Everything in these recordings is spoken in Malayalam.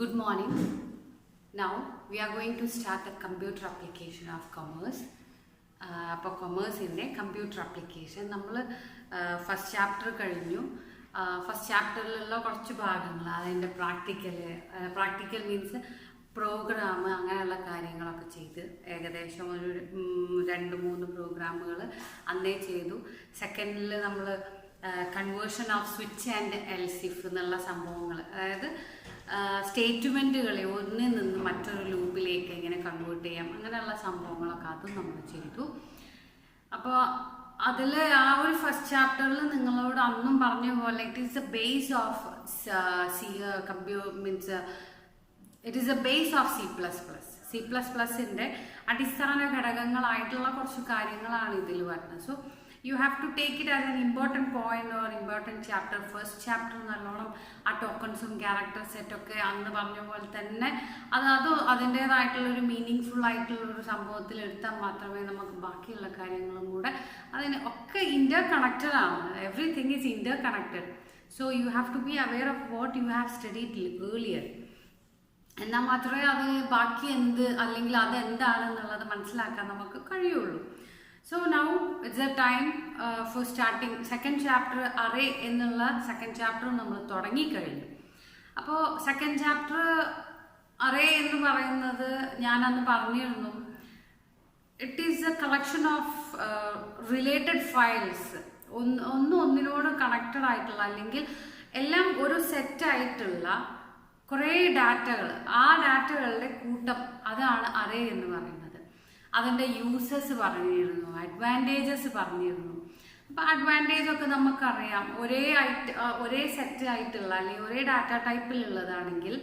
Good morning. Now we are going to start a computer application of commerce. അപ്പോൾ കൊമേഴ്സിൻ്റെ കമ്പ്യൂട്ടർ ആപ്ലിക്കേഷൻ നമ്മൾ ഫസ്റ്റ് ചാപ്റ്റർ കഴിഞ്ഞു. ഫസ്റ്റ് ചാപ്റ്ററിലുള്ള കുറച്ച് ഭാഗങ്ങൾ അതിൻ്റെ പ്രാക്ടിക്കൽ മീൻസ് പ്രോഗ്രാം അങ്ങനെയുള്ള കാര്യങ്ങളൊക്കെ ചെയ്ത് ഏകദേശം ഒരു 2-3 പ്രോഗ്രാമുകൾ അന്നേ ചെയ്തു. സെക്കൻഡിൽ നമ്മൾ കൺവേർഷൻ ഓഫ് സ്വിച്ച് ആൻഡ് എൽസിഫ് എന്നുള്ള സംഭവങ്ങൾ, അതായത് സ്റ്റേറ്റ്മെൻറ്റുകളെ ഒന്നിൽ നിന്ന് മറ്റൊരു ലൂപ്പിലേക്ക് എങ്ങനെ കൺവേർട്ട് ചെയ്യാം അങ്ങനെയുള്ള സംഭവങ്ങളൊക്കെ അതും നമ്മൾ ചെയ്തു. അപ്പോൾ അതിൽ ആ ഒരു ഫസ്റ്റ് ചാപ്റ്ററിൽ നിങ്ങളോട് അന്നും പറഞ്ഞ പോലെ it is a base of C++ൻ്റെ അടിസ്ഥാന ഘടകങ്ങളായിട്ടുള്ള കുറച്ച് കാര്യങ്ങളാണ് ഇതിൽ വരുന്നത്. So you have to take it as an important point or important chapter. First chapter നല്ലോണം ആ ടോക്കൺസും ക്യാരക്ടർ സെറ്റൊക്കെ അന്ന് പറഞ്ഞ പോലെ തന്നെ അതിൻ്റേതായിട്ടുള്ളൊരു മീനിങ് ആയിട്ടുള്ളൊരു സംഭവത്തിൽ എടുത്താൽ മാത്രമേ നമുക്ക് ബാക്കിയുള്ള കാര്യങ്ങളും കൂടെ അതിന് ഒക്കെ ഇന്റർ കണക്റ്റഡ് ആണ്. Everything is interconnected. So you have to be aware of what you have studied earlier. എന്നാൽ മാത്രമേ അത് ബാക്കി അല്ലെങ്കിൽ അതെന്താണെന്നുള്ളത് മനസ്സിലാക്കാൻ നമുക്ക് കഴിയുള്ളൂ. So now it's the time for starting second chapter array എന്നുള്ള സെക്കൻഡ് ചാപ്റ്റർ നമ്മൾ തുടങ്ങിക്കഴിഞ്ഞു. അപ്പോൾ സെക്കൻഡ് ചാപ്റ്റർ array എന്ന് പറയുന്നത് ഞാൻ അന്ന് പറഞ്ഞിരുന്നു, it is a collection of related files, ഒന്നിനോട് കണക്റ്റഡ് ആയിട്ടുള്ള അല്ലെങ്കിൽ എല്ലാം ഒരു സെറ്റായിട്ടുള്ള കുറേ ഡാറ്റകൾ, ആ ഡാറ്റകളുടെ കൂട്ടം, അതാണ് array എന്ന് പറയുന്നത്. അതിൻ്റെ യൂസസ് പറഞ്ഞിരുന്നു, അഡ്വാൻറ്റേജസ് പറഞ്ഞിരുന്നു. അപ്പോൾ അഡ്വാൻറ്റേജ് ഒക്കെ നമുക്കറിയാം. ഒരേ സെറ്റ് ആയിട്ടുള്ള അല്ലെങ്കിൽ ഒരേ ഡാറ്റ ടൈപ്പിലുള്ളതാണെങ്കിൽ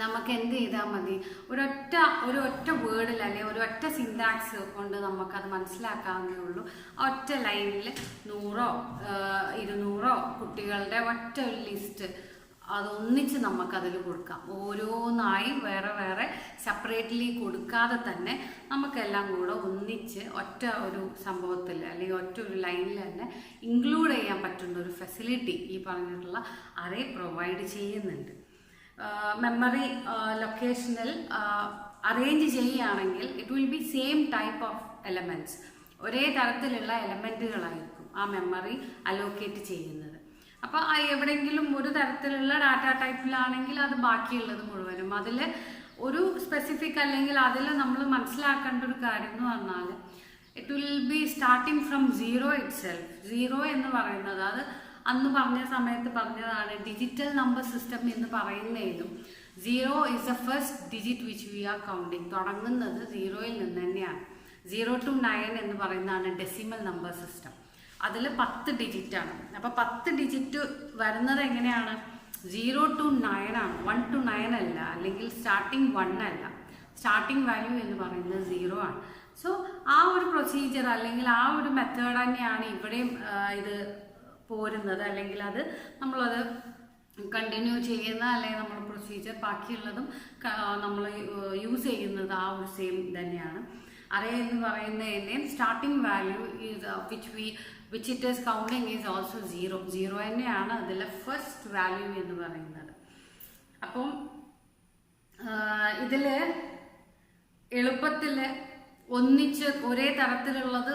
നമുക്ക് എന്ത് ചെയ്താൽ മതി, ഒരൊറ്റ വേർഡിൽ അല്ലെങ്കിൽ ഒരൊറ്റ സിൻടാക്സ് കൊണ്ട് നമുക്കത് മനസ്സിലാക്കാവുന്നേ ഉള്ളൂ. ഒറ്റ ലൈനിൽ 100-ഓ 200-ഓ കുട്ടികളുടെ ഒറ്റ ഒരു ലിസ്റ്റ് അതൊന്നിച്ച് നമുക്കതിൽ കൊടുക്കാം. ഓരോന്നായി വേറെ സെപ്പറേറ്റ്ലി കൊടുക്കാതെ തന്നെ നമുക്കെല്ലാം കൂടെ ഒന്നിച്ച് ഒറ്റ ഒരു സംഭവത്തിൽ അല്ലെങ്കിൽ ഒറ്റ ഒരു ലൈനിൽ തന്നെ ഇൻക്ലൂഡ് ചെയ്യാൻ പറ്റുന്ന ഒരു ഫെസിലിറ്റി ഈ പറഞ്ഞിട്ടുള്ള array പ്രൊവൈഡ് ചെയ്യുന്നുണ്ട്. മെമ്മറി ലൊക്കേഷനിൽ അറേഞ്ച് ചെയ്യുകയാണെങ്കിൽ it will B same type of elements, ഒരേ തരത്തിലുള്ള എലമെൻറ്റുകളായിരിക്കും ആ മെമ്മറി അലോക്കേറ്റ് ചെയ്യുന്നത്. അപ്പോൾ എവിടെയെങ്കിലും ഒരു തരത്തിലുള്ള ഡാറ്റ ടൈപ്പിലാണെങ്കിൽ അത് ബാക്കിയുള്ളത് മുഴുവനും അതിൽ ഒരു സ്പെസിഫിക് അല്ലെങ്കിൽ അതിൽ നമ്മൾ മനസ്സിലാക്കേണ്ട ഒരു കാര്യം എന്ന് പറഞ്ഞാൽ it will B starting from 0 itself. 0 എന്ന് പറയുന്നത് അത് അന്ന് പറഞ്ഞ സമയത്ത് പറഞ്ഞതാണ്, ഡിജിറ്റൽ നമ്പർ സിസ്റ്റം എന്ന് പറയുന്നതിലും 0 is the first digit which we are counting. തുടങ്ങുന്നത് 0-ൽ നിന്ന് തന്നെയാണ്. 0 to 9 എന്ന് പറയുന്നതാണ് ഡെസിമൽ നമ്പർ സിസ്റ്റം. അതിൽ 10 ഡിജിറ്റാണ്. അപ്പോൾ 10 ഡിജിറ്റ് വരുന്നത് എങ്ങനെയാണ്? 0 to 9 ആണ്, 1 to 9 അല്ല, അല്ലെങ്കിൽ സ്റ്റാർട്ടിങ് 1 അല്ല. സ്റ്റാർട്ടിങ് വാല്യൂ എന്ന് പറയുന്നത് 0 ആണ്. സോ ആ ഒരു പ്രൊസീജിയർ അല്ലെങ്കിൽ ആ ഒരു മെത്തേഡ് തന്നെയാണ് ഇവിടെയും ഇത് പോരുന്നത്, അല്ലെങ്കിൽ നമ്മളത് കണ്ടിന്യൂ ചെയ്യുന്ന അല്ലെങ്കിൽ നമ്മൾ പ്രൊസീജിയർ ബാക്കിയുള്ളതും നമ്മൾ യൂസ് ചെയ്യുന്നത് ആ ഒരു സെയിം തന്നെയാണ്. array എന്ന് പറയുന്നതിൻ്റെയും starting value which it is counting is also 0 തന്നെയാണ് അതിലെ ഫസ്റ്റ് വാല്യൂ എന്ന് പറയുന്നത്. അപ്പം ഇതിൽ എളുപ്പത്തിൽ ഒന്നിച്ച് ഒരേ തരത്തിലുള്ളത്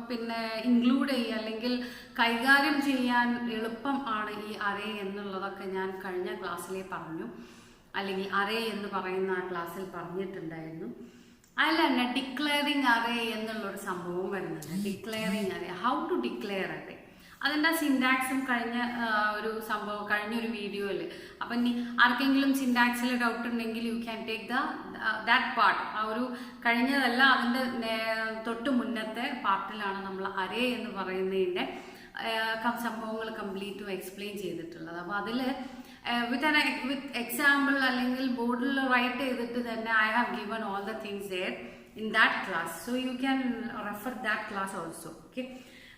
പിന്നെ ഇൻക്ലൂഡ് ചെയ്യുക അല്ലെങ്കിൽ കൈകാര്യം ചെയ്യാൻ എളുപ്പം ആണ് ഈ array എന്നുള്ളതൊക്കെ ഞാൻ കഴിഞ്ഞ ക്ലാസ്സിലേ പറഞ്ഞു, അല്ലെങ്കിൽ array എന്ന് പറയുന്ന ആ ക്ലാസ്സിൽ പറഞ്ഞിട്ടുണ്ടായിരുന്നു. അതിൽ തന്നെ ഡിക്ലെയറിങ് array എന്നുള്ളൊരു സംഭവം വരുന്നുണ്ട്. Declaring array, how to declare array, അതിൻ്റെ സിൻടാക്സും കഴിഞ്ഞൊരു വീഡിയോയിൽ. അപ്പം ഇനി ആർക്കെങ്കിലും സിൻടാക്സിൽ ഡൗട്ട് ഉണ്ടെങ്കിൽ you can take that part. ആ ഒരു കഴിഞ്ഞതല്ല, അതിൻ്റെ തൊട്ട് മുന്നത്തെ പാർട്ടിലാണ് നമ്മൾ array എന്ന് പറയുന്നതിൻ്റെ സംഭവങ്ങൾ കംപ്ലീറ്റും എക്സ്പ്ലെയിൻ ചെയ്തിട്ടുള്ളത്. അപ്പോൾ അതിൽ വിത്ത് എക്സാമ്പിൾ അല്ലെങ്കിൽ ബോർഡിൽ റൈറ്റ് ചെയ്തിട്ട് തന്നെ I have given all the things there in that class. So you can refer that class also. Okay.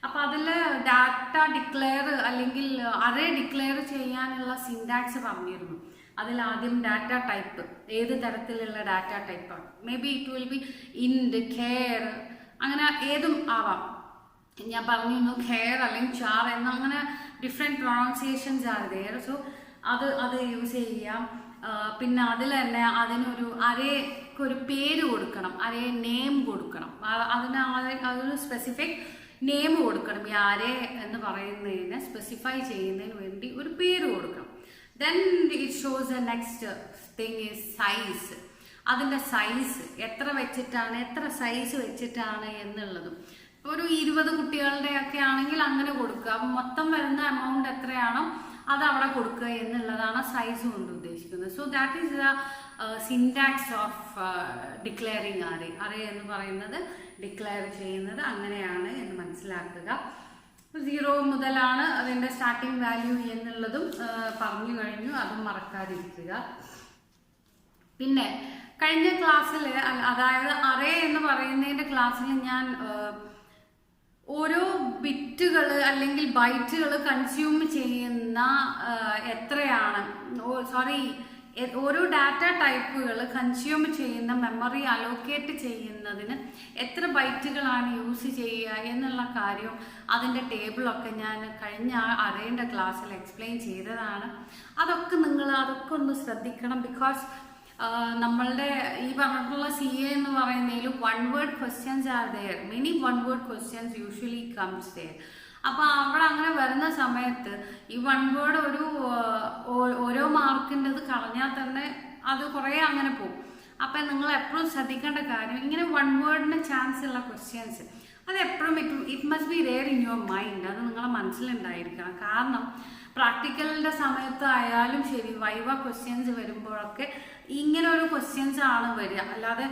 അപ്പോൾ അതിൽ ഡാറ്റ ഡിക്ലെയർ അല്ലെങ്കിൽ array ഡിക്ലെയർ ചെയ്യാനുള്ള സിൻടാക്സ് പറഞ്ഞിരുന്നു. അതിൽ ആദ്യം ഡാറ്റ ടൈപ്പ്, ഏത് തരത്തിലുള്ള ഡാറ്റ ടൈപ്പാണ്. Maybe it will be int, char, അങ്ങനെ ഏതും ആവാം. ഞാൻ പറഞ്ഞിരുന്നു ഖെയർ അല്ലെങ്കിൽ ചാർ എന്ന അങ്ങനെ different pronunciations are there. So അത് യൂസ് ചെയ്യാം. പിന്നെ അതിൽ തന്നെ അതിനൊരു അറേക്കൊരു പേര് കൊടുക്കണം, അറേ നെയിം കൊടുക്കണം. അതൊരു സ്പെസിഫിക് നെയിം കൊടുക്കണം. ഈ അറേ എന്ന് പറയുന്നതിനെ സ്പെസിഫൈ ചെയ്യുന്നതിന് വേണ്ടി ഒരു പേര് കൊടുക്കണം. Then it shows the next thing is size. അതിൻ്റെ സൈസ് എത്ര വെച്ചിട്ടാണ്, എത്ര സൈസ് വെച്ചിട്ടാണ് എന്നുള്ളതും. ഒരു 20 കുട്ടികളുടെ ഒക്കെ ആണെങ്കിൽ അങ്ങനെ കൊടുക്കുക. അപ്പം മൊത്തം വരുന്ന എമൗണ്ട് എത്രയാണോ അത് അവിടെ കൊടുക്കുക എന്നുള്ളതാണ് സൈസ് കൊണ്ട് ഉദ്ദേശിക്കുന്നത്. So that is the syntax of declaring array. Array എന്ന് പറയുന്നത് ഡിക്ലെയർ ചെയ്യുന്നത് അങ്ങനെയാണ് എന്ന് മനസ്സിലാക്കുക. 0 മുതലാണ് അതിൻ്റെ സ്റ്റാർട്ടിങ് വാല്യൂ എന്നുള്ളതും പറഞ്ഞു കഴിഞ്ഞു, അതും മറക്കാതിരിക്കുക. പിന്നെ കഴിഞ്ഞ ക്ലാസ്സിൽ, അതായത് അറേ എന്ന് പറയുന്നതിൻ്റെ ക്ലാസ്സിൽ ഞാൻ ഓരോ ബിറ്റുകൾ അല്ലെങ്കിൽ ബൈറ്റുകൾ കൺസ്യൂം ചെയ്യുന്ന എത്രയാണ്, ഓരോ ഡാറ്റ ടൈപ്പുകൾ കൺസ്യൂം ചെയ്യുന്ന മെമ്മറി അലോക്കേറ്റ് ചെയ്യുന്നതിന് എത്ര ബൈറ്റുകളാണ് യൂസ് ചെയ്യുക എന്നുള്ള കാര്യവും അതിൻ്റെ ടേബിളൊക്കെ ഞാൻ കഴിഞ്ഞ അറേൻ്റെ ക്ലാസ്സിൽ എക്സ്പ്ലെയിൻ ചെയ്തതാണ്. അതൊക്കെ ഒന്ന് ശ്രദ്ധിക്കണം. ബിക്കോസ് നമ്മളുടെ ഈ പറഞ്ഞിട്ടുള്ള CA എന്ന് പറയുന്നതിൽ 1 word questions are there. Many 1 word questions usually comes there. അപ്പോൾ അവിടെ അങ്ങനെ വരുന്ന സമയത്ത് ഈ 1 word ഓരോ മാർക്കിൻ്റെത് കളഞ്ഞാൽ തന്നെ അത് കുറേ അങ്ങനെ പോകും. അപ്പം നിങ്ങൾ എപ്പോഴും ശ്രദ്ധിക്കേണ്ട കാര്യം, ഇങ്ങനെ 1 wordന് ചാൻസ് ഉള്ള ക്വസ്റ്റ്യൻസ് അത് എപ്പോഴും it must be rare in your mind. അത് നിങ്ങളെ മനസ്സിലുണ്ടായിരിക്കണം. കാരണം പ്രാക്ടിക്കലിൻ്റെ സമയത്ത് ആയാലും ശരി, വൈവ ക്വസ്റ്റ്യൻസ് വരുമ്പോഴൊക്കെ ഇങ്ങനെ ഒരു ക്വസ്റ്റ്യൻസ് ആണ് വരിക. അല്ലാതെ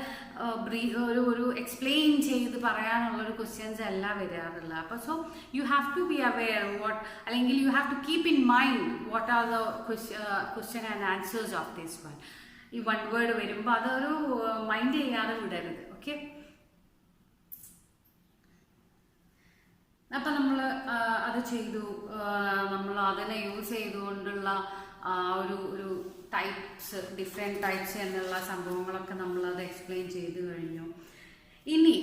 ഒരു എക്സ്പ്ലെയിൻ ചെയ്ത് പറയാനുള്ളൊരു ക്വസ്റ്റ്യൻസ് അല്ല വരാറുള്ളത്. അപ്പോൾ so you have to be aware അല്ലെങ്കിൽ you have to keep in mind what are the question and answers of this one. ഈ 1 word വരുമ്പോൾ അതൊരു മൈൻഡ് ചെയ്യാതെ വിടരുത്. ഓക്കെ, അപ്പം നമ്മൾ അത് ചെയ്തു. നമ്മൾ അതിനെ യൂസ് ചെയ്തുകൊണ്ടുള്ള ഒരു ടൈപ്സ്, ഡിഫറെൻറ്റ് ടൈപ്സ് എന്നുള്ള സംഭവങ്ങളൊക്കെ നമ്മളത് എക്സ്പ്ലെയിൻ ചെയ്ത് കഴിഞ്ഞു. ഇനി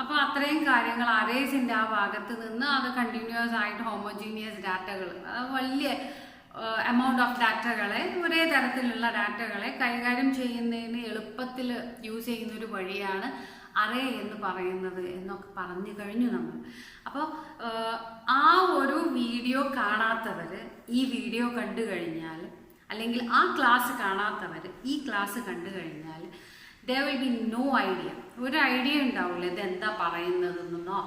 അപ്പോൾ അത്രയും കാര്യങ്ങൾ അറേസിൻ്റെ ആ ഭാഗത്ത് നിന്ന് അത് കണ്ടിന്യൂസ് ആയിട്ട് ഹോമോജീനിയസ് ഡാറ്റകൾ, വലിയ എമൗണ്ട് ഓഫ് ഡാറ്റകളെ, ഒരേ തരത്തിലുള്ള ഡാറ്റകളെ കൈകാര്യം ചെയ്യുന്നതിന് എളുപ്പത്തിൽ യൂസ് ചെയ്യുന്നൊരു വഴിയാണ് അറേ എന്ന് പറയുന്നത് എന്നൊക്കെ പറഞ്ഞു കഴിഞ്ഞു നമ്മൾ. അപ്പോൾ ആ ഒരു വീഡിയോ കാണാത്തവർ ഈ വീഡിയോ കണ്ടു കഴിഞ്ഞാൽ, അല്ലെങ്കിൽ ആ ക്ലാസ് കാണാത്തവർ ഈ ക്ലാസ് കണ്ടു കഴിഞ്ഞാൽ there will be no idea, ഒരു ഐഡിയ ഉണ്ടാവില്ല ഇത് എന്താ പറയുന്നതെന്നോ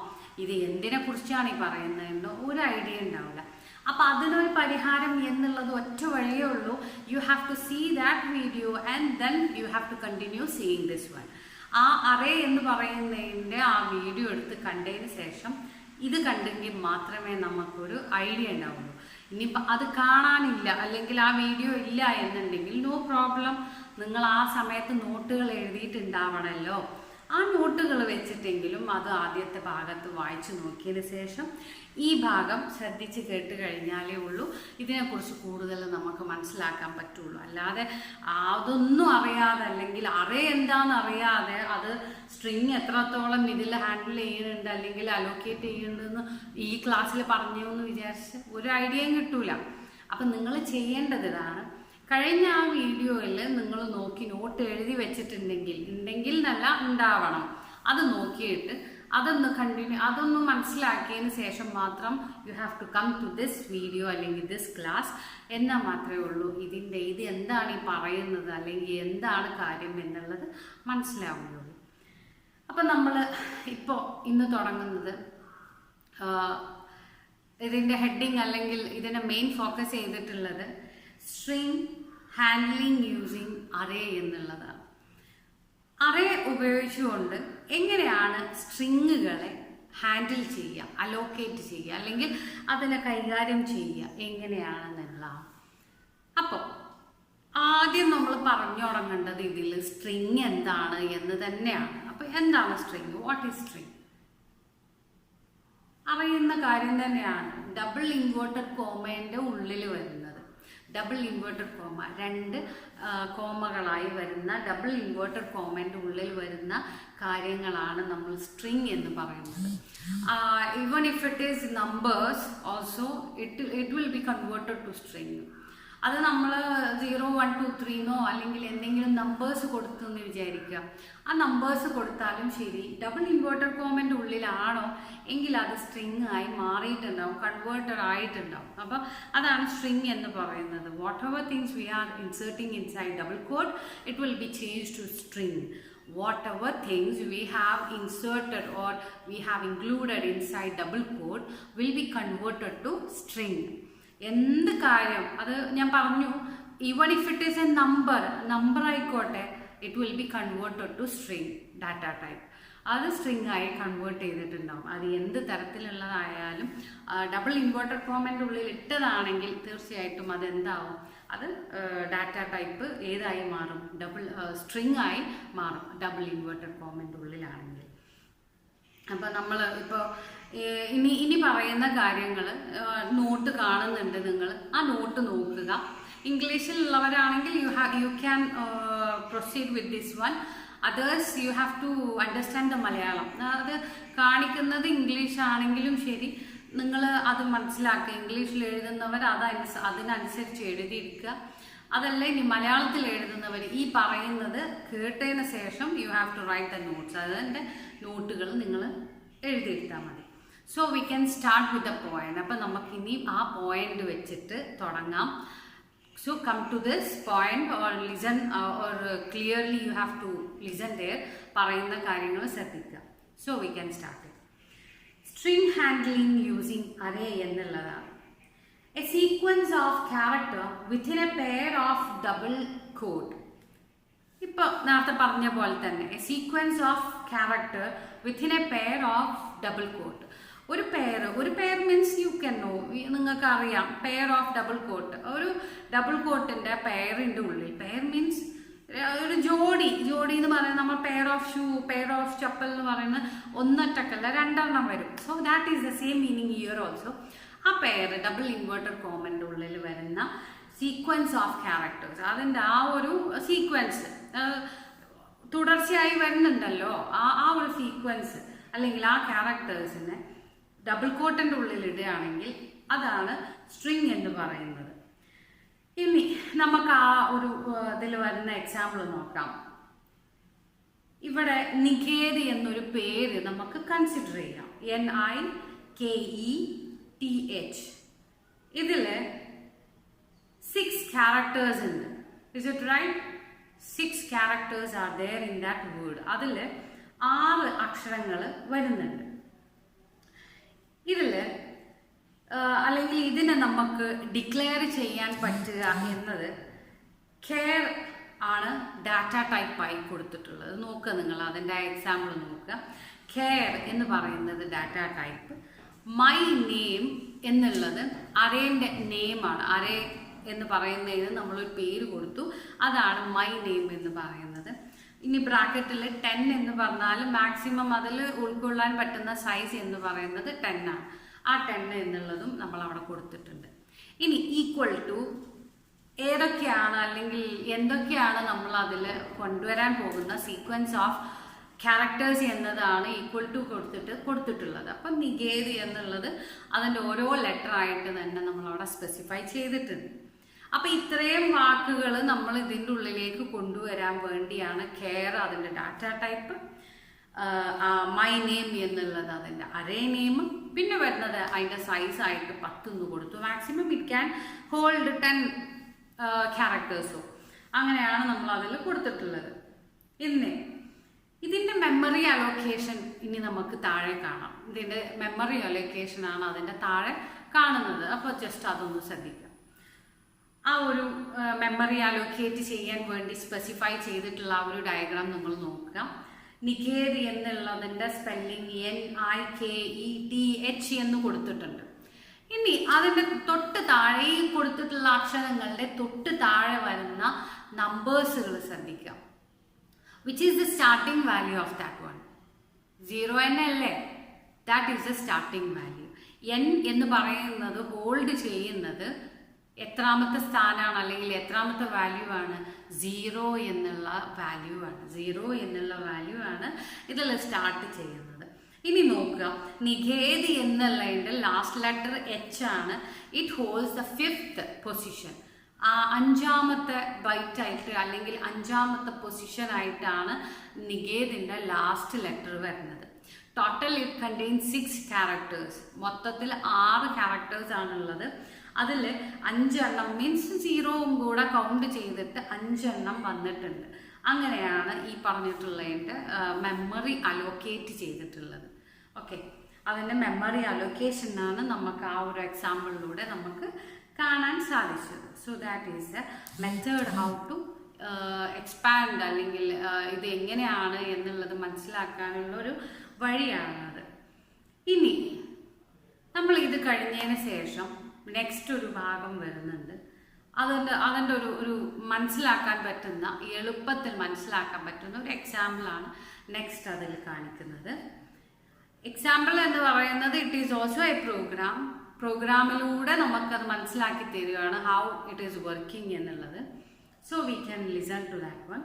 ഇത് എന്തിനെ കുറിച്ചാണ് ഈ പറയുന്നതെന്നോ ഒരു ഐഡിയ ഉണ്ടാവില്ല. അപ്പം അതിനൊരു പരിഹാരം എന്നുള്ളത് ഒറ്റ വഴിയേ ഉള്ളൂ. You have to see that video and then you have to continue seeing this one. ആ അറേ എന്ന് പറയുന്നതിൻ്റെ ആ വീഡിയോ എടുത്ത് കണ്ടതിന് ശേഷം ഇത് കണ്ടെങ്കിൽ മാത്രമേ നമുക്കൊരു ഐഡിയ ഉണ്ടാവുള്ളൂ. ഇനിയിപ്പോൾ അത് കാണാനില്ല അല്ലെങ്കിൽ ആ വീഡിയോ ഇല്ല എന്നുണ്ടെങ്കിൽ നോ പ്രോബ്ലം, നിങ്ങൾ ആ സമയത്ത് നോട്ടുകൾ എഴുതിയിട്ടുണ്ടാവണമല്ലോ. ആ നോട്ടുകൾ വെച്ചിട്ടെങ്കിലും അത് ആദ്യത്തെ ഭാഗത്ത് വായിച്ചു നോക്കിയതിന് ശേഷം ഈ ഭാഗം ശ്രദ്ധിച്ച് കേട്ട് കഴിഞ്ഞാലേ ഉള്ളൂ ഇതിനെക്കുറിച്ച് കൂടുതൽ നമുക്ക് മനസ്സിലാക്കാൻ പറ്റുള്ളൂ. അല്ലാതെ അതൊന്നും അറിയാതെ അല്ലെങ്കിൽ അറേ എന്താണെന്ന് അറിയാതെ അത് സ്ട്രിങ് എത്രത്തോളം ഇതിൽ ഹാൻഡിൽ ചെയ്യുന്നുണ്ട് അല്ലെങ്കിൽ അലോക്കേറ്റ് ചെയ്യുന്നുണ്ടെന്ന് ഈ ക്ലാസ്സിൽ പറഞ്ഞു എന്ന് വിചാരിച്ച് ഒരു ഐഡിയയും കിട്ടൂല. അപ്പം നിങ്ങൾ ചെയ്യേണ്ടത് ഇതാണ്. കഴിഞ്ഞ ആ വീഡിയോയിൽ നിങ്ങൾ നോക്കി നോട്ട് എഴുതി വെച്ചിട്ടുണ്ടെങ്കിൽ നല്ല ഉണ്ടാവണം. അത് നോക്കിയിട്ട് അതൊന്ന് മനസ്സിലാക്കിയതിന് ശേഷം മാത്രം you have to come to this video അല്ലെങ്കിൽ ദിസ് ക്ലാസ് എന്നാൽ മാത്രമേ ഉള്ളൂ ഇത് എന്താണ് ഈ പറയുന്നത് അല്ലെങ്കിൽ എന്താണ് കാര്യം എന്നുള്ളത് മനസ്സിലാവുകയുള്ളൂ. അപ്പം നമ്മൾ ഇന്ന് തുടങ്ങുന്നത് ഇതിൻ്റെ ഹെഡിങ് അല്ലെങ്കിൽ ഇതിനെ മെയിൻ ഫോക്കസ് ചെയ്തിട്ടുള്ളത് സ്ട്രിങ് ഹാൻഡ്ലിംഗ് യൂസിങ് അറേ എന്നുള്ളതാണ്. അറേ ഉപയോഗിച്ചുകൊണ്ട് എങ്ങനെയാണ് സ്ട്രിങ്ങുകളെ ഹാൻഡിൽ ചെയ്യുക, അലോക്കേറ്റ് ചെയ്യുക അല്ലെങ്കിൽ അതിനെ കൈകാര്യം ചെയ്യുക എങ്ങനെയാണെന്നുള്ള. അപ്പോൾ ആദ്യം നമ്മൾ പറഞ്ഞു തുടങ്ങേണ്ടത് ഇതിൽ സ്ട്രിങ് എന്താണ് എന്ന് തന്നെയാണ്. അപ്പോൾ എന്താണ് സ്ട്രിങ്? What is string? അറിയുന്ന കാര്യം തന്നെയാണ്. ഡബിൾ ഇൻവേർട്ടഡ് കോമേൻ്റെ ഉള്ളിൽ വരുന്നത്, ഡബിൾ ഇൻവേർട്ടഡ് കോമ, 2 കോമകളായി വരുന്ന ഡബിൾ ഇൻവേർട്ടഡ് കോമേൻ്റെ ഉള്ളിൽ വരുന്ന കാര്യങ്ങളാണ് നമ്മൾ സ്ട്രിങ് എന്ന് പറയുന്നത്. Even if it is numbers also it will be converted to string. അത് നമ്മൾ 0, 1, 2, 3 എന്നോ അല്ലെങ്കിൽ എന്തെങ്കിലും നമ്പേഴ്സ് കൊടുത്തു എന്ന് വിചാരിക്കുക. ആ നമ്പേഴ്സ് കൊടുത്താലും ശരി, ഡബിൾ ഇൻവേർട്ടഡ് കോമൻ്റെ ഉള്ളിലാണോ എങ്കിൽ അത് സ്ട്രിങ് ആയി മാറിയിട്ടുണ്ടാവും, കൺവേർട്ടഡ് ആയിട്ടുണ്ടാവും. അപ്പോൾ അതാണ് സ്ട്രിങ് എന്ന് പറയുന്നത്. Whatever things we are inserting inside double quote, it will be change to string. Whatever things we have inserted or we have included inside double quote will be converted to string. എന്ത് കാര്യം അത് ഞാൻ പറഞ്ഞു, even if it is a number ആയിക്കോട്ടെ, it will be converted to string data type. അത് സ്ട്രിങ് ആയി കൺവേർട്ട് ചെയ്തിട്ടുണ്ടാവും. അത് എന്ത് തരത്തിലുള്ളതായാലും ഡബിൾ ഇൻവേർട്ടഡ് കോമൻ്റെ ഉള്ളിൽ ഇട്ടതാണെങ്കിൽ തീർച്ചയായിട്ടും അതെന്താവും, അത് ഡാറ്റ ടൈപ്പ് ഏതായി മാറും, സ്ട്രിങ് ആയി മാറും ഡബിൾ ഇൻവേർട്ടഡ് കോമൻ്റെ ഉള്ളിലാണെങ്കിൽ. അപ്പോൾ നമ്മൾ ഇപ്പോൾ ഇനി പറയുന്ന കാര്യങ്ങൾ നോട്ട് കാണുന്നുണ്ട്, നിങ്ങൾ ആ നോട്ട് നോക്കുക. ഇംഗ്ലീഷിലുള്ളവരാണെങ്കിൽ you can proceed with this one. Others you have to understand the Malayalam. അത് കാണിക്കുന്നത് ഇംഗ്ലീഷ് ആണെങ്കിലും ശരി, നിങ്ങൾ അത് മനസ്സിലാക്കുക. ഇംഗ്ലീഷിൽ എഴുതുന്നവർ അതിനനുസരിച്ച് എഴുതിയിരിക്കുക. അതല്ല ഇനി മലയാളത്തിൽ എഴുതുന്നവർ ഈ പറയുന്നത് കേട്ടതിന് ശേഷം you have to write the notes. അതിൻ്റെ നോട്ടുകൾ നിങ്ങൾ എഴുതിയെടുത്താൽ മതി. So we can start with the point. അപ്പം നമുക്കിനി ആ പോയിന്റ് വെച്ചിട്ട് തുടങ്ങാം. So come to this point or listen or clearly you have to listen there. പറയുന്ന കാര്യങ്ങൾ ശ്രദ്ധിക്കുക. So we can start it. String handling using array എന്നുള്ളതാണ്. A sequence of character within a pair of double quote. ഇപ്പോൾ നേരത്തെ പറഞ്ഞ പോലെ തന്നെ a sequence of character within a pair of double quote. ഒരു pair means you can know, നിങ്ങൾക്ക് അറിയാം പെയർ ഓഫ് ഡബിൾ കോട്ട്. ഒരു ഡബിൾ കോട്ടിൻ്റെ പെയറിൻ്റെ ഉള്ളിൽ, പെയർ മീൻസ് ഒരു ജോഡി എന്ന് പറയുന്നത്, നമ്മൾ pair of shoe, pair of chappal എന്ന് പറയുന്നത് ഒന്നൊറ്റക്കല്ല, രണ്ടെണ്ണം വരും. So that is the same meaning here also. ആ പെയർ ഡബിൾ ഇൻവേർട്ടഡ് കോമൻ്റെ ഉള്ളിൽ വരുന്ന സീക്വൻസ് ഓഫ് ക്യാരക്ടേഴ്സ്, അതിൻ്റെ ആ ഒരു സീക്വൻസ് തുടർച്ചയായി വരുന്നുണ്ടല്ലോ, ആ ഒരു സീക്വൻസ് അല്ലെങ്കിൽ ആ ക്യാരക്ടേഴ്സിനെ ഡബിൾ കോട്ടിൻ്റെ ഉള്ളിൽ ഇടുകയാണെങ്കിൽ അതാണ് സ്ട്രിങ് എന്ന് പറയുന്നത്. ഇനി നമുക്ക് ആ ഒരു ഇതിൽ വരുന്ന എക്സാമ്പിൾ നോക്കാം. ഇവിടെ നിഖേത് എന്നൊരു പേര് നമുക്ക് കൺസിഡർ ചെയ്യാം. NIKETH. ഇതിൽ 6 ക്യാരക്ടേഴ്സ് ഉണ്ട്. Is it right? 6 characters are there in that word. അതിൽ 6 അക്ഷരങ്ങൾ വരുന്നുണ്ട്. ഇതിൽ അല്ലെങ്കിൽ ഇതിനെ നമുക്ക് ഡിക്ലെയർ ചെയ്യാൻ പറ്റുക എന്നത് കെയർ ആണ് ഡാറ്റ ടൈപ്പായി കൊടുത്തിട്ടുള്ളത്. നോക്കുക, നിങ്ങൾ അതിൻ്റെ എക്സാമ്പിൾ നോക്കുക. കെയർ എന്ന് പറയുന്നത് ഡാറ്റ ടൈപ്പ്. മൈ നെയിം എന്നുള്ളത് അറേൻ്റെ നെയിമാണ്. അറേ എന്ന് പറയുന്നതിന് നമ്മളൊരു പേര് കൊടുത്തു, അതാണ് മൈ നെയിം എന്ന് പറയുന്നത്. ഇനി ബ്രാക്കറ്റിൽ 10 എന്ന് പറഞ്ഞാൽ മാക്സിമം അതിൽ ഉൾക്കൊള്ളാൻ പറ്റുന്ന സൈസ് എന്ന് പറയുന്നത് 10 ആണ്. ആ 10 എന്നുള്ളതും നമ്മൾ അവിടെ കൊടുത്തിട്ടുണ്ട്. ഇനി ഈക്വൽ ടു ഏതൊക്കെയാണ് അല്ലെങ്കിൽ എന്തൊക്കെയാണ് നമ്മൾ അതിൽ കൊണ്ടുവരാൻ പോകുന്ന സീക്വൻസ് ഓഫ് ക്യാരക്ടേഴ്സ് എന്നതാണ് ഈക്വൽ ടു കൊടുത്തിട്ടുള്ളത്. അപ്പം നിഖേത് എന്നുള്ളത് അതിൻ്റെ ഓരോ ലെറ്റർ ആയിട്ട് തന്നെ നമ്മളവിടെ സ്പെസിഫൈ ചെയ്തിട്ടുണ്ട്. അപ്പം ഇത്രയും വാക്കുകൾ നമ്മൾ ഇതിൻ്റെ ഉള്ളിലേക്ക് കൊണ്ടുവരാൻ വേണ്ടിയാണ് കെയർ അതിൻ്റെ ഡാറ്റ ടൈപ്പ്, മൈ നെയിം എന്നുള്ളത് അതിൻ്റെ അറേ നെയിം, പിന്നെ വരുന്നത് അതിൻ്റെ സൈസായിട്ട് 10 എന്ന് കൊടുത്തു. മാക്സിമം ഇറ്റ് ക്യാൻ ഹോൾഡ് 10 ക്യാരക്ടേഴ്സോ അങ്ങനെയാണ് നമ്മൾ അതിൽ കൊടുത്തിട്ടുള്ളത്. ഇതിൻ്റെ മെമ്മറി അലോക്കേഷൻ ഇനി നമുക്ക് താഴെ കാണാം. ഇതിൻ്റെ മെമ്മറി അലോക്കേഷനാണ് അതിൻ്റെ താഴെ കാണുന്നത്. അപ്പോൾ ജസ്റ്റ് അതൊന്ന് ശ്രദ്ധിക്കാം. ആ ഒരു മെമ്മറി അലോക്കേറ്റ് ചെയ്യാൻ വേണ്ടി സ്പെസിഫൈ ചെയ്തിട്ടുള്ള ആ ഒരു ഡയഗ്രാം നിങ്ങൾ നോക്കുക. നിഖേത് എന്നുള്ളതിൻ്റെ സ്പെല്ലിംഗ് NIKETH എന്ന് കൊടുത്തിട്ടുണ്ട്. ഇനി അതിൻ്റെ തൊട്ട് താഴെ ഈ കൊടുത്തിട്ടുള്ള അക്ഷരങ്ങളുടെ തൊട്ട് താഴെ വരുന്ന നമ്പേഴ്സുകൾ ശ്രദ്ധിക്കാം. Which is the starting value of that one? 0 അല്ലേ? That is the starting value. N എന്ന് പറയുന്നത് ഹോൾഡ് ചെയ്യുന്നത് എത്രാമത്തെ സ്ഥാനമാണ് അല്ലെങ്കിൽ എത്രാമത്തെ വാല്യൂ ആണ്? 0 എന്നുള്ള വാല്യൂ ആണ്. 0 എന്നുള്ള വാല്യൂ ആണ് ഇതിൽ സ്റ്റാർട്ട് ചെയ്യുന്നത്. ഇനി നോക്കുക, നിഖേത് എന്നുള്ളതിൻ്റെ ലാസ്റ്റ് ലെറ്റർ H ആണ്. It holds the 5th position. അഞ്ചാമത്തെ ബൈറ്റായിട്ട് അല്ലെങ്കിൽ അഞ്ചാമത്തെ പൊസിഷനായിട്ടാണ് നികേതിൻ്റെ ലാസ്റ്റ് ലെറ്റർ വരുന്നത്. Total it contains 6 characters. മൊത്തത്തിൽ 6 ക്യാരക്ടേഴ്സ് ആണുള്ളത്. അതിൽ 5 മീൻസ് 0 കൂടെ കൗണ്ട് ചെയ്തിട്ട് 5 വന്നിട്ടുണ്ട്. അങ്ങനെയാണ് ഈ പറഞ്ഞിട്ടുള്ളതിൻ്റെ മെമ്മറി അലോക്കേറ്റ് ചെയ്തിട്ടുള്ളത്. ഓക്കെ, അതിൻ്റെ മെമ്മറി അലോക്കേഷനാണ് നമുക്ക് ആ ഒരു എക്സാമ്പിളിലൂടെ നമുക്ക് കാണാൻ സാധിച്ചത്. So that is a method how to expand, അല്ലെങ്കിൽ ഇത് എങ്ങനെയാണ് എന്നുള്ളത് മനസ്സിലാക്കാനുള്ളൊരു വഴിയാണത്. ഇനി നമ്മൾ ഇത് കഴിഞ്ഞതിന് ശേഷം നെക്സ്റ്റ് ഒരു ഭാഗം വരുന്നുണ്ട്. അതിൻ്റെ ഒരു മനസ്സിലാക്കാൻ പറ്റുന്ന, എളുപ്പത്തിൽ മനസ്സിലാക്കാൻ പറ്റുന്ന ഒരു എക്സാമ്പിളാണ് നെക്സ്റ്റ് അതിൽ കാണിക്കുന്നത്. എക്സാമ്പിൾ എന്ന് പറയുന്നത് ഇറ്റ് ഈസ് ഓൾസോ എ പ്രോഗ്രാമിലൂടെ നമുക്കത് മനസ്സിലാക്കി തരികയാണ് ഹൗ ഇറ്റ് ഈസ് വർക്കിംഗ് എന്നുള്ളത്. So we can listen to that one.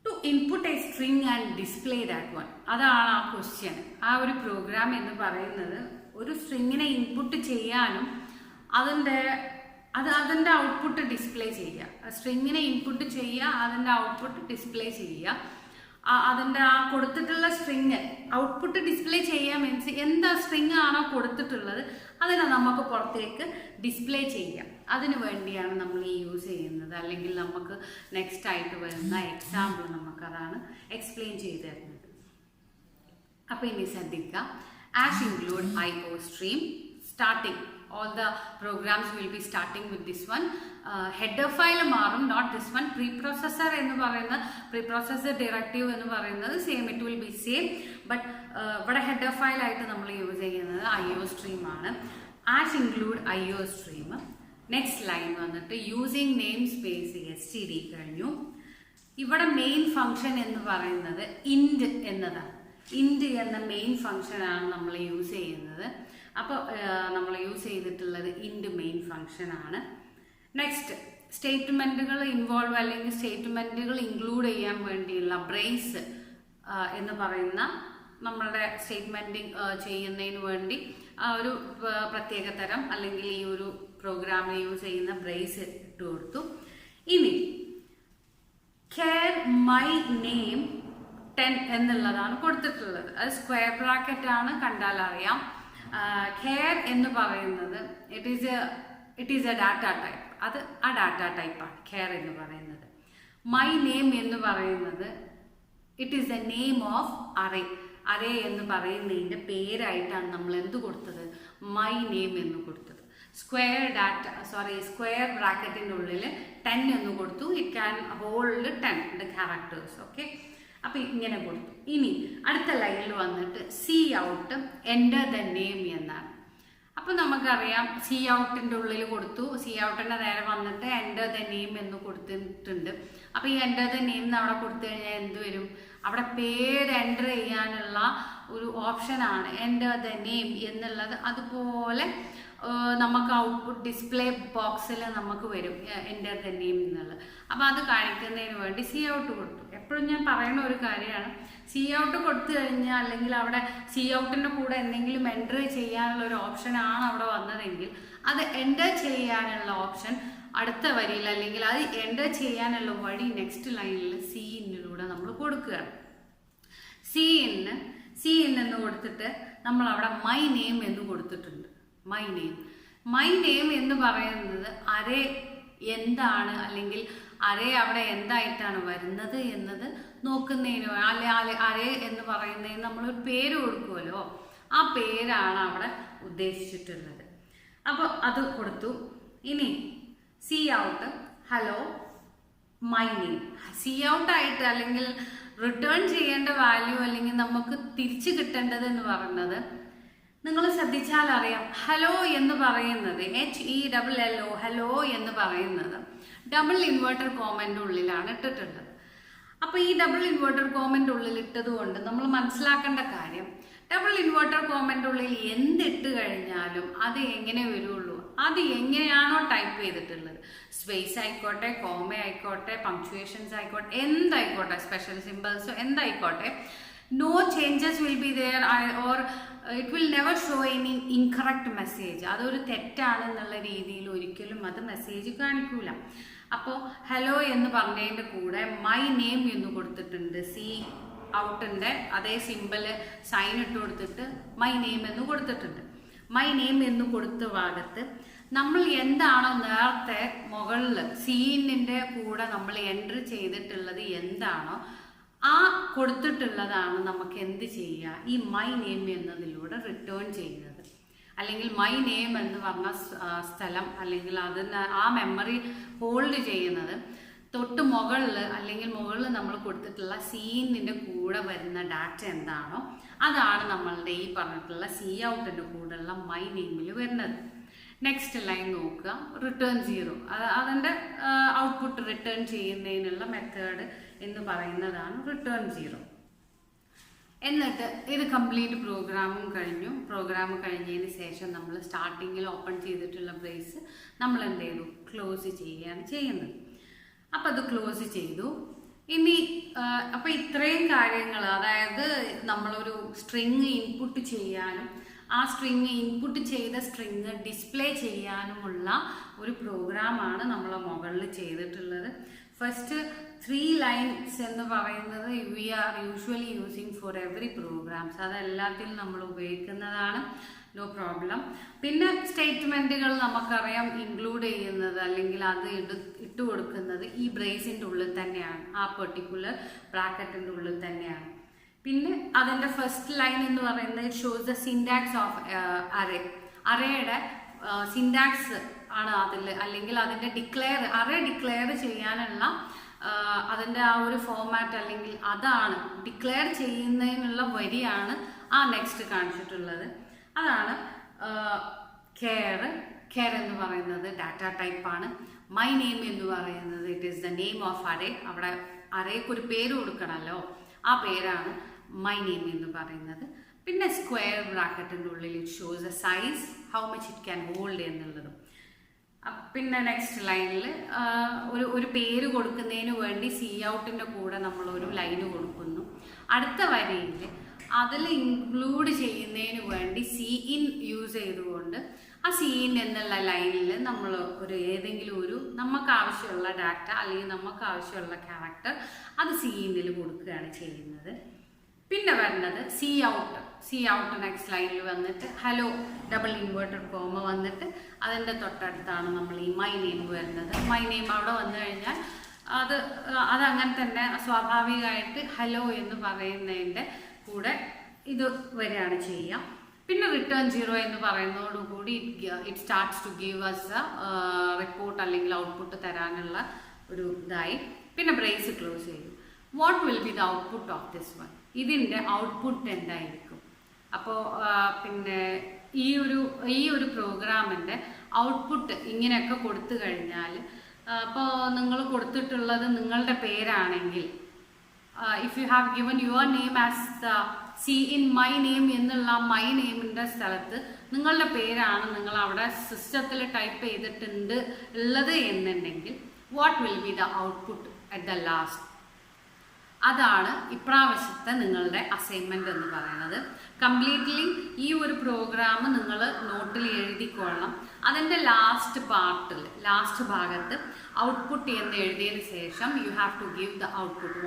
To input a string and display that one, അതാണ് ആ ക്വസ്റ്റ്യൻ. ആ ഒരു പ്രോഗ്രാം എന്ന് പറയുന്നത് ഒരു സ്ട്രിങ്ങിനെ ഇൻപുട്ട് ചെയ്യാനും അതിൻ്റെ ഔട്ട്പുട്ട് ഡിസ്പ്ലേ ചെയ്യുക. സ്ട്രിങ്ങിനെ ഇൻപുട്ട് ചെയ്യുക, അതിൻ്റെ ഔട്ട്പുട്ട് ഡിസ്പ്ലേ ചെയ്യുക. അതിൻ്റെ ആ കൊടുത്തിട്ടുള്ള സ്ട്രിങ് ഔട്ട്പുട്ട് ഡിസ്പ്ലേ ചെയ്യാൻ മീൻസ് എന്താ സ്ട്രിങ് ആണോ കൊടുത്തിട്ടുള്ളത് അതിനെ നമുക്ക് പുറത്തേക്ക് ഡിസ്പ്ലേ ചെയ്യാം. അതിനു വേണ്ടിയാണ് നമ്മൾ ഈ യൂസ് ചെയ്യുന്നത്. അല്ലെങ്കിൽ നമുക്ക് നെക്സ്റ്റ് ആയിട്ട് വരുന്ന എക്സാമ്പിൾ നമുക്കതാണ് എക്സ്പ്ലെയിൻ ചെയ്ത് തരുന്നത്. അപ്പോൾ ഇനി ശ്രദ്ധിക്കുക. Ash include IOStream starting. All the programs will be starting with this one. Header file മാറും, not this one. Preprocessor എന്ന് പറയുന്ന preprocessor directive എന്ന് പറയുന്നത് same, it will B same. But ഇവിടെ ഹെഡർ ഫയൽ ആയിട്ട് നമ്മൾ യൂസ് ചെയ്യുന്നത് IOStream ആണ്. Ash include IOStream. Next line വന്നിട്ട് യൂസിങ് നെയിം സ്പേസ് std കഴിഞ്ഞു. ഇവിടെ മെയിൻ ഫംഗ്ഷൻ എന്ന് പറയുന്നത് ഇൻഡ് എന്നതാണ്. ഇൻഡ് എന്ന മെയിൻ ഫംഗ്ഷനാണ് നമ്മൾ യൂസ് ചെയ്യുന്നത്. അപ്പോൾ നമ്മൾ യൂസ് ചെയ്തിട്ടുള്ളത് ഇൻഡ് മെയിൻ ഫംഗ്ഷനാണ്. നെക്സ്റ്റ് സ്റ്റേറ്റ്മെൻറ്റുകൾ ഇൻവോൾവ് അല്ലെങ്കിൽ സ്റ്റേറ്റ്മെൻറ്റുകൾ ഇൻക്ലൂഡ് ചെയ്യാൻ വേണ്ടിയുള്ള ബ്രേസ് എന്ന് പറയുന്ന നമ്മളുടെ സ്റ്റേറ്റ്മെൻറ്റിങ് ചെയ്യുന്നതിന് വേണ്ടി ഒരു പ്രത്യേക തരം അല്ലെങ്കിൽ ഈ ഒരു പ്രോഗ്രാമിൽ യൂസ് ചെയ്യുന്ന ബ്രേസ് ഇട്ട് കൊടുത്തു. ഇനി കെയർ മൈ നെയിം 10 എന്നുള്ളതാണ് കൊടുത്തിട്ടുള്ളത്. അത് സ്ക്വയർ ബ്രാക്കറ്റ് ആണ്, കണ്ടാൽ അറിയാം. കെയർ എന്ന് പറയുന്നത് it is A data type. അത് ആ ഡാറ്റ ടൈപ്പാണ് കെയർ എന്ന് പറയുന്നത്. മൈ നെയിം എന്ന് പറയുന്നത് it is A name of array. Array എന്ന് പറയുന്നതിൻ്റെ പേരായിട്ടാണ് നമ്മൾ എന്ത് കൊടുത്തത്, മൈ നെയിം എന്ന് കൊടുത്തത്. സ്ക്വയർ ബ്രാക്കറ്റിൻ്റെ ഉള്ളിൽ 10 എന്ന് കൊടുത്തു. It can hold 10 characters. Okay, അപ്പം ഇങ്ങനെ കൊടുത്തു. ഇനി അടുത്ത ലൈനിൽ വന്നിട്ട് C out enter the name എന്നാണ്. അപ്പം നമുക്കറിയാം സി ഔട്ടിൻ്റെ ഉള്ളിൽ കൊടുത്തു. സി ഔട്ടിൻ്റെ നേരെ വന്നിട്ട് എൻ്റർ ദ നെയിം എന്ന് കൊടുത്തിട്ടുണ്ട്. അപ്പോൾ ഈ എൻ്റർ ദ നെയിം എന്ന് അവിടെ കൊടുത്തു കഴിഞ്ഞാൽ എന്ത് വരും, അവിടെ പേര് എൻ്റർ ചെയ്യാനുള്ള ഒരു ഓപ്ഷനാണ് എൻ്റർ ദ നെയിം എന്നുള്ളത്. അതുപോലെ നമുക്ക് ഔട്ട്പുട്ട് ഡിസ്പ്ലേ ബോക്സിൽ നമുക്ക് വരും എൻ്റർ ദ നെയിം എന്നുള്ളത്. അപ്പോൾ അത് കാണിക്കുന്നതിന് വേണ്ടി സി ഔട്ട് കൊടുത്തു. എപ്പോഴും ഞാൻ പറയുന്ന ഒരു കാര്യമാണ്, സി ഔട്ട് കൊടുത്തു കഴിഞ്ഞാൽ അല്ലെങ്കിൽ അവിടെ സി ഔട്ടിൻ്റെ കൂടെ എന്തെങ്കിലും എൻ്റർ ചെയ്യാനുള്ള ഒരു ഓപ്ഷനാണ് അവിടെ വന്നതെങ്കിൽ അത് എൻ്റർ ചെയ്യാനുള്ള ഓപ്ഷൻ അടുത്ത വരിയിൽ അല്ലെങ്കിൽ അത് എൻ്റർ ചെയ്യാനുള്ള വഴി നെക്സ്റ്റ് ലൈനിൽ സി ഇന്നിലൂടെ നമ്മൾ കൊടുക്കുകയാണ്. സി ഇൻ എന്ന് കൊടുത്തിട്ട് നമ്മൾ അവിടെ മൈ നെയിം എന്ന് കൊടുത്തിട്ടുണ്ട്. മൈ നെയിം എന്ന് പറയുന്നത് അറേ എന്താണ് അല്ലെങ്കിൽ അറേ അവിടെ എന്തായിട്ടാണ് വരുന്നത് എന്നത് നോക്കുന്നതിന് അറേ എന്ന് പറയുന്നതിന് നമ്മളൊരു പേര് കൊടുക്കുമല്ലോ, ആ പേരാണ് അവിടെ ഉദ്ദേശിച്ചിട്ടുള്ളത്. അപ്പോൾ അത് കൊടുത്തു. ഇനി cout hello my name. സി ഔട്ടായിട്ട് അല്ലെങ്കിൽ റിട്ടേൺ ചെയ്യേണ്ട വാല്യൂ അല്ലെങ്കിൽ നമുക്ക് തിരിച്ചു കിട്ടേണ്ടത് എന്ന് പറയുന്നത് നിങ്ങൾ ശ്രദ്ധിച്ചാൽ അറിയാം. ഹലോ എന്ന് പറയുന്നത് HELLO ഹലോ എന്ന് പറയുന്നത് ഡബിൾ ഇൻവേർട്ടർ കോമൻ്റെ ഉള്ളിലാണ് ഇട്ടിട്ടുള്ളത്. അപ്പോൾ ഈ ഡബിൾ ഇൻവേർട്ടർ കോമൻ്റെ ഉള്ളിൽ ഇട്ടത് കൊണ്ട് നമ്മൾ മനസ്സിലാക്കേണ്ട കാര്യം, ഡബിൾ ഇൻവേർട്ടർ കോമൻ്റെ ഉള്ളിൽ എന്തിട്ട് കഴിഞ്ഞാലും അത് എങ്ങനെ വരുള്ളൂ, അത് എങ്ങനെയാണോ ടൈപ്പ് ചെയ്തിട്ടുള്ളത്, സ്പേസ് ആയിക്കോട്ടെ, കോമ ആയിക്കോട്ടെ, പങ്ക്ച്വേഷൻസ് ആയിക്കോട്ടെ, എന്തായിക്കോട്ടെ, special സിമ്പിൾസോ എന്തായിക്കോട്ടെ, no changes will be there, or it will never show any incorrect message. അതൊരു തെറ്റാണെന്നുള്ള രീതിയിൽ ഒരിക്കലും അത് മെസ്സേജ് കാണിക്കൂല. അപ്പോൾ ഹലോ എന്ന് പറഞ്ഞതിൻ്റെ കൂടെ മൈ നെയിം എന്ന് കൊടുത്തിട്ടുണ്ട്. സി ഔട്ടിൻ്റെ അതേ സിമ്പിൾ സൈൻ ഇട്ട് കൊടുത്തിട്ട് മൈ നെയിം എന്ന് കൊടുത്തിട്ടുണ്ട്. മൈ നെയിം എന്ന് കൊടുത്ത ഭാഗത്ത് നമ്മൾ എന്താണോ നേരത്തെ മുകളിൽ സീനിൻ്റെ കൂടെ നമ്മൾ എൻട്രി ചെയ്തിട്ടുള്ളത് എന്താണോ ആ കൊടുത്തിട്ടുള്ളതാണ് നമുക്ക് എന്ത് ചെയ്യുക, ഈ മൈ നെയിം എന്നതിലൂടെ റിട്ടേൺ ചെയ്യുന്നത്. അല്ലെങ്കിൽ മൈ നെയിം എന്ന് പറഞ്ഞ സ്ഥലം അല്ലെങ്കിൽ അതിന് ആ മെമ്മറി ഹോൾഡ് ചെയ്യുന്നത് തൊട്ട് മുകളിൽ അല്ലെങ്കിൽ മുകളിൽ നമ്മൾ കൊടുത്തിട്ടുള്ള സീനിൻ്റെ കൂടെ വരുന്ന ഡാറ്റ എന്താണോ അതാണ് നമ്മളുടെ ഈ പറഞ്ഞിട്ടുള്ള സി ഔട്ടിൻ്റെ കൂടെയുള്ള മൈ നെയിമിൽ വരുന്നത്. നെക്സ്റ്റ് ലൈൻ നോക്കുക, റിട്ടേൺ 0. അതിൻ്റെ ഔട്ട്പുട്ട് റിട്ടേൺ ചെയ്യുന്നതിനുള്ള മെത്തേഡ് എന്ന് പറയുന്നതാണ് റിട്ടേൺ 0. എന്നിട്ട് ഇത് കംപ്ലീറ്റ് പ്രോഗ്രാമും കഴിഞ്ഞു. പ്രോഗ്രാം കഴിഞ്ഞതിന് ശേഷം നമ്മൾ സ്റ്റാർട്ടിങ്ങിൽ ഓപ്പൺ ചെയ്തിട്ടുള്ള ബ്രേസ് നമ്മൾ എന്ത് ചെയ്തു, ക്ലോസ് ചെയ്യുകയാണ് ചെയ്യുന്നത്. അപ്പം അത് ക്ലോസ് ചെയ്തു. ഇനി അപ്പം ഇത്രയും കാര്യങ്ങൾ, അതായത് നമ്മളൊരു സ്ട്രിങ് ഇൻപുട്ട് ചെയ്യാനും ആ സ്ട്രിങ് ഇൻപുട്ട് ചെയ്ത സ്ട്രിങ് ഡിസ്പ്ലേ ചെയ്യാനുമുള്ള ഒരു പ്രോഗ്രാമാണ് നമ്മൾ മുകളിൽ ചെയ്തിട്ടുള്ളത്. ഫസ്റ്റ് 3 ലൈൻസ് എന്ന് പറയുന്നത് we are usually using for every programs, അതെല്ലാത്തിലും നമ്മൾ ഉപയോഗിക്കുന്നതാണ്, നോ പ്രോബ്ലം. പിന്നെ സ്റ്റേറ്റ്മെൻറ്റുകൾ നമുക്കറിയാം ഇൻക്ലൂഡ് ചെയ്യുന്നത് അല്ലെങ്കിൽ അത് ഇട്ട് കൊടുക്കുന്നത് ഈ ബ്രേസിൻ്റെ ഉള്ളിൽ തന്നെയാണ്, ആ പെർട്ടിക്കുലർ ബ്രാക്കറ്റിൻ്റെ ഉള്ളിൽ തന്നെയാണ്. പിന്നെ അതിൻ്റെ ഫസ്റ്റ് ലൈൻ എന്ന് പറയുന്നത് it shows the syntax of array. അറേയുടെ സിൻടാക്സ് ആണ് അതിൽ, അല്ലെങ്കിൽ അതിൻ്റെ അറേ ഡിക്ലെയർ ചെയ്യാനുള്ള അതിൻ്റെ ആ ഒരു ഫോമാറ്റ് അല്ലെങ്കിൽ അതാണ് ഡിക്ലെയർ ചെയ്യുന്നതിനുള്ള വരിയാണ് ആ നെക്സ്റ്റ് കാണിച്ചിട്ടുള്ളത്. അതാണ് കെയർ എന്ന് പറയുന്നത് ഡാറ്റ ടൈപ്പാണ്. മൈ നെയിം എന്ന് പറയുന്നത് it is the name of array. അവിടെ അറേക്ക് ഒരു പേര് കൊടുക്കണമല്ലോ, ആ പേരാണ് മൈ നെയിം എന്ന് പറയുന്നത്. പിന്നെ സ്ക്വയർ ബ്രാക്കറ്റിൻ്റെ ഉള്ളിൽ it shows A size, how much it can hold എന്നുള്ളതും. പിന്നെ നെക്സ്റ്റ് ലൈനിൽ ഒരു പേര് കൊടുക്കുന്നതിന് വേണ്ടി സി ഔട്ടിൻ്റെ കൂടെ നമ്മളൊരു ലൈന് കൊടുക്കുന്നു. അടുത്ത വരിയിൽ അതിൽ ഇൻക്ലൂഡ് ചെയ്യുന്നതിന് വേണ്ടി സി ഇൻ യൂസ് ചെയ്തുകൊണ്ട് ആ സി ഇൻ എന്നുള്ള ലൈനിൽ നമ്മൾ ഏതെങ്കിലും ഒരു നമുക്ക് ആവശ്യമുള്ള ഡാറ്റ അല്ലെങ്കിൽ നമുക്ക് ആവശ്യമുള്ള ക്യാരക്ടർ അത് സി ഇന്നിൽ കൊടുക്കുകയാണ് ചെയ്യുന്നത്. പിന്നെ വരുന്നത് സി ഔട്ട് നെക്സ്റ്റ് ലൈനിൽ വന്നിട്ട് ഹലോ ഡബിൾ ഇൻവേർട്ടഡ് കോമ വന്നിട്ട് അതിൻ്റെ തൊട്ടടുത്താണ് നമ്മൾ ഈ മൈ നെയിം വരുന്നത്. മൈ നെയിം അവിടെ വന്നു കഴിഞ്ഞാൽ അതങ്ങനെ തന്നെ സ്വാഭാവികമായിട്ട് ഹലോ എന്ന് പറയുന്നതിൻ്റെ കൂടെ ഇത് വരികയാണ് ചെയ്യുക. പിന്നെ റിട്ടേൺ 0 എന്ന് പറയുന്നതോടുകൂടി it starts to give us a report അല്ലെങ്കിൽ ഔട്ട്പുട്ട് തരാനുള്ള ഒരു ഇതായി. പിന്നെ ബ്രേസ് ക്ലോസ് ചെയ്യും. What will be the output of this one? ഇതിൻ്റെ ഔട്ട്പുട്ട് എന്തായിരിക്കും? അപ്പോൾ പിന്നെ ഈ ഒരു പ്രോഗ്രാമിൻ്റെ ഔട്ട്പുട്ട് ഇങ്ങനെയൊക്കെ കൊടുത്തു കഴിഞ്ഞാൽ, അപ്പോൾ നിങ്ങൾ കൊടുത്തിട്ടുള്ളത് നിങ്ങളുടെ പേരാണെങ്കിൽ if you have given your name as the see in my name എന്നുള്ള മൈ നെയിമിൻ്റെ സ്ഥലത്ത് നിങ്ങളുടെ പേരാണ് നിങ്ങൾ അവിടെ സിസ്റ്റത്തിൽ ടൈപ്പ് ചെയ്തിട്ടുണ്ട് ഉള്ളത് എന്നുണ്ടെങ്കിൽ what will be the output at the last? അതാണ് ഇപ്രാവശ്യത്തെ നിങ്ങളുടെ അസൈൻമെൻറ്റ് എന്ന് പറയുന്നത്. കംപ്ലീറ്റ്ലി ഈ ഒരു പ്രോഗ്രാം നിങ്ങൾ നോട്ടിൽ എഴുതിക്കൊള്ളണം. അതിൻ്റെ ലാസ്റ്റ് ഭാഗത്ത് ഔട്ട്പുട്ട് എന്ന് എഴുതിയതിന് ശേഷം you have to give the output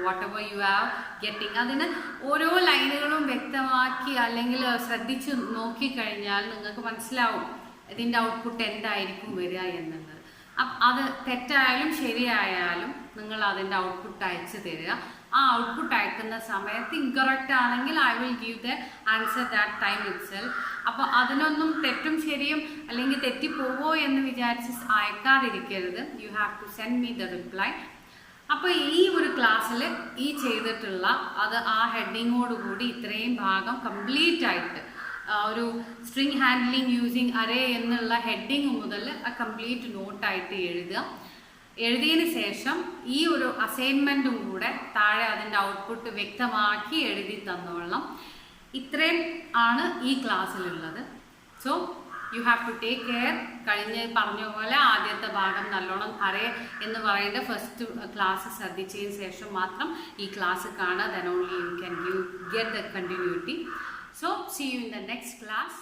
whatever you have getting. അതിന് ഓരോ ലൈനുകളും വ്യക്തമാക്കി അല്ലെങ്കിൽ ശ്രദ്ധിച്ച് നോക്കിക്കഴിഞ്ഞാൽ നിങ്ങൾക്ക് മനസ്സിലാവും ഇതിൻ്റെ ഔട്ട്പുട്ട് എന്തായിരിക്കും വരിക എന്നുള്ളത്. അത് തെറ്റായാലും ശരിയായാലും നിങ്ങൾ അതിൻ്റെ ഔട്ട്പുട്ട് അയച്ചു തരിക. ആ ഔട്ട്പുട്ട് അയക്കുന്ന സമയത്ത് ഇൻകറക്റ്റ് ആണെങ്കിൽ I will give the answer that time itself. അപ്പോൾ അതിനൊന്നും തെറ്റും ശരിയും അല്ലെങ്കിൽ തെറ്റിപ്പോവോ എന്ന് വിചാരിച്ച് അയക്കാതിരിക്കരുത്. You have to send me the reply. അപ്പോൾ ഈ ഒരു ക്ലാസ്സിൽ ഈ ചെയ്തിട്ടുള്ള ആ ഹെഡിങ്ങോടുകൂടി ഇത്രയും ഭാഗം കംപ്ലീറ്റ് ആയിട്ട് ഒരു സ്ട്രിങ് ഹാൻഡ്ലിംഗ് യൂസിങ് അറേ എന്നുള്ള ഹെഡിങ് മുതൽ ആ കംപ്ലീറ്റ് നോട്ടായിട്ട് എഴുതിയതിന് ശേഷം ഈ ഒരു അസൈൻമെൻറ്റും കൂടെ താഴെ അതിൻ്റെ ഔട്ട്പുട്ട് വ്യക്തമാക്കി എഴുതി തന്നോളണം. ഇത്രയും ആണ് ഈ ക്ലാസ്സിലുള്ളത്. So you have to take care. കഴിഞ്ഞ് പറഞ്ഞ പോലെ ആദ്യത്തെ ഭാഗം നല്ലോണം അറേ എന്ന് പറയുന്ന ഫസ്റ്റ് ക്ലാസ് ശ്രദ്ധിച്ചതിന് ശേഷം മാത്രം ഈ ക്ലാസ് കാണുക. Then only you can get the continuity. So see you in the next class.